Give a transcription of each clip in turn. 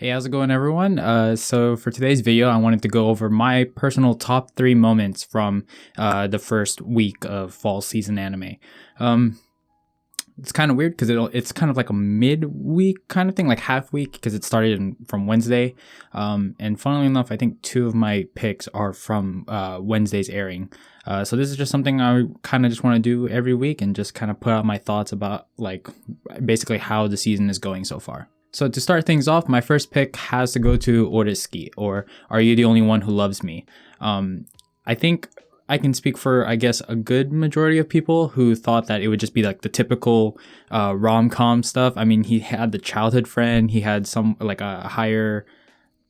Hey, how's it going, everyone? So for today's video, I wanted to go over my personal top 3 moments from the first week of fall season anime. It's kind of weird because it's kind of like a mid-week kind of thing, like half week, because it started from Wednesday. And funnily enough, I think 2 of my picks are from Wednesday's airing. So this is just something I kind of just want to do every week and just kind of put out my thoughts about like basically how the season is going so far. So to start things off, my first pick has to go to ORESUKI, or Are You the Only One Who Loves Me? I think I can speak for, I guess, a good majority of people who thought that it would just be like the typical rom-com stuff. I mean, he had the childhood friend, he had some like a higher,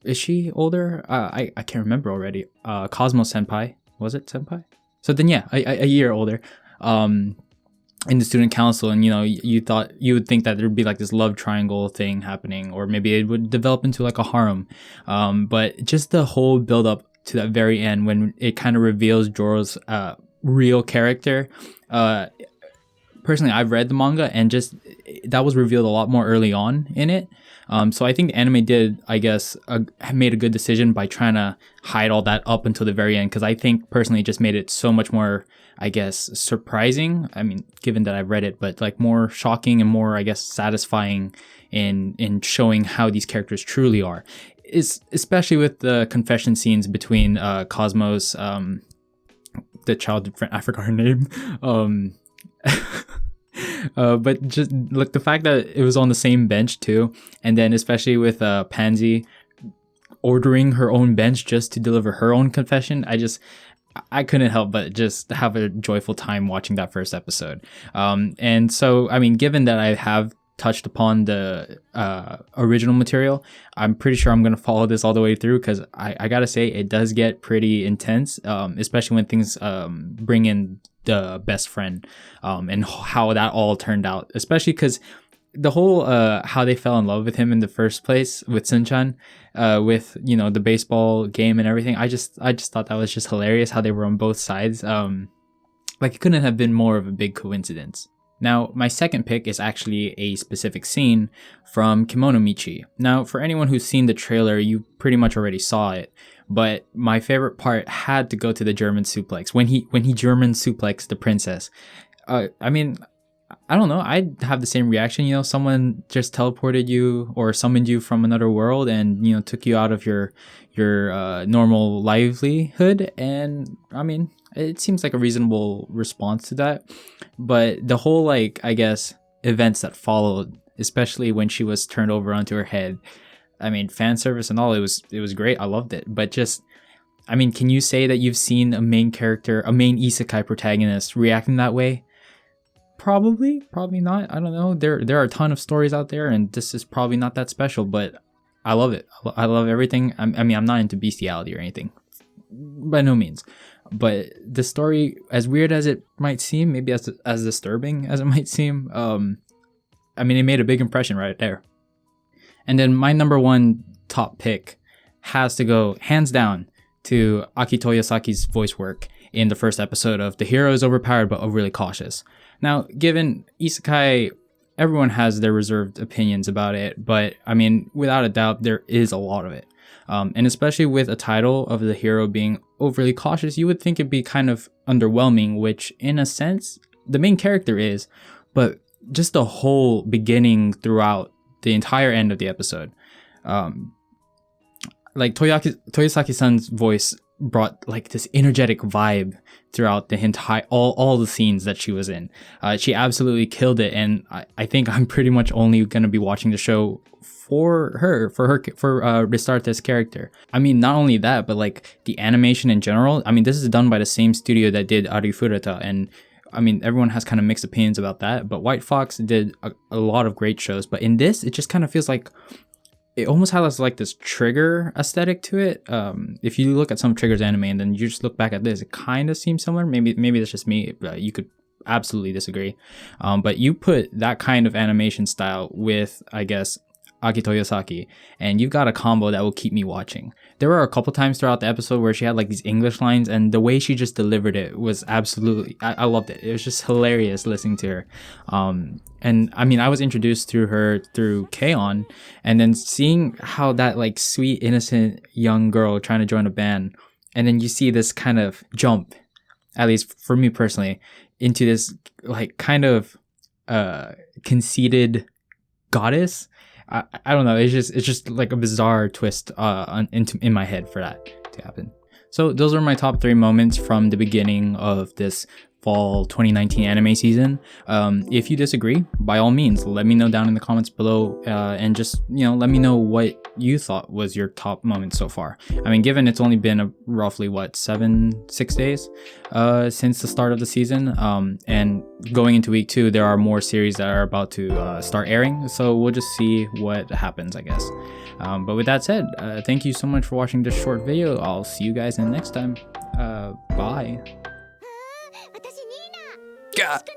is she older? I can't remember already. Cosmo Senpai, was it Senpai? So then yeah, a year older. In the student council, and you would think that there'd be like this love triangle thing happening, or maybe it would develop into like a harem, but just the whole build up to that very end when it kind of reveals Joro's real character. Personally, I've read the manga, and just that was revealed a lot more early on in it. So I think the anime did, I guess, made a good decision by trying to hide all that up until the very end, because I think personally it just made it so much more, I guess, surprising. I mean, given that I've read it, but like more shocking and more, I guess, satisfying in showing how these characters truly are. Is especially with the confession scenes between Cosmos, the childhood friend, I forgot her name. But just look, the fact that it was on the same bench too, and then especially with Pansy ordering her own bench just to deliver her own confession, I couldn't help but just have a joyful time watching that first episode. And so, I mean, given that I have touched upon the original material, I'm pretty sure I'm going to follow this all the way through, because I gotta say it does get pretty intense, especially when things bring in the best friend, and how that all turned out, especially because the whole how they fell in love with him in the first place with Sunchan, with the baseball game and everything. I just thought that was just hilarious how they were on both sides. Like it couldn't have been more of a big coincidence. Now, my second pick is actually a specific scene from Kimono Michi. Now, for anyone who's seen the trailer, you pretty much already saw it, but my favorite part had to go to the German suplex, when he German suplexed the princess. I mean, I don't know, I'd have the same reaction. Someone just teleported you or summoned you from another world and took you out of your normal livelihood, and I mean, it seems like a reasonable response to that. But the whole, like, I guess, events that followed, especially when she was turned over onto her head, I mean, fan service and all, it was great. I loved it. But just, I mean, can you say that you've seen a main character, a main isekai protagonist reacting that way? Probably not. I don't know. There are a ton of stories out there, and this is probably not that special, but I love it. I love everything. I mean, I'm not into bestiality or anything, by no means. But the story, as weird as it might seem, maybe as disturbing as it might seem, I mean, it made a big impression right there. And then my number 1 top pick has to go, hands down, to Aki Toyosaki's voice work in the first episode of The Hero is Overpowered but Overly Cautious. Now, given isekai, everyone has their reserved opinions about it, but I mean, without a doubt, there is a lot of it. And especially with a title of the hero being overly cautious, you would think it'd be kind of underwhelming, which in a sense, the main character is, but just the whole beginning throughout the entire end of the episode. Like Toyosaki-san's voice brought like this energetic vibe throughout the entire all the scenes that she was in. She absolutely killed it, and I think I'm pretty much only gonna be watching the show for Ristarte's character. I mean, not only that, but like the animation in general. I mean, this is done by the same studio that did Arifureta, and I mean, everyone has kind of mixed opinions about that, but White Fox did a lot of great shows, but in this, it just kind of feels like it almost has like this Trigger aesthetic to it. If you look at some Trigger's anime and then you just look back at this, it kind of seems similar. Maybe that's just me. You could absolutely disagree. But you put that kind of animation style with, I guess, Aki Toyosaki, and you've got a combo that will keep me watching. There were a couple times throughout the episode where she had like these English lines, and the way she just delivered it was absolutely, I loved it. It was just hilarious listening to her. And I mean, I was introduced through her through K-On, and then seeing how that like sweet, innocent young girl trying to join a band, and then you see this kind of jump, at least for me personally, into this like kind of conceited goddess. I don't know. It's just like a bizarre twist in my head for that to happen. So those are my top 3 moments from the beginning of this fall 2019 anime season. If you disagree, by all means, let me know down in the comments below, and just, you know, let me know what you thought was your top moment so far. I mean, given it's only been roughly 6 days since the start of the season, and going into week 2, there are more series that are about to start airing, so we'll just see what happens, I guess. But with that said, thank you so much for watching this short video. I'll see you guys in the next time. Bye.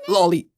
Lolly.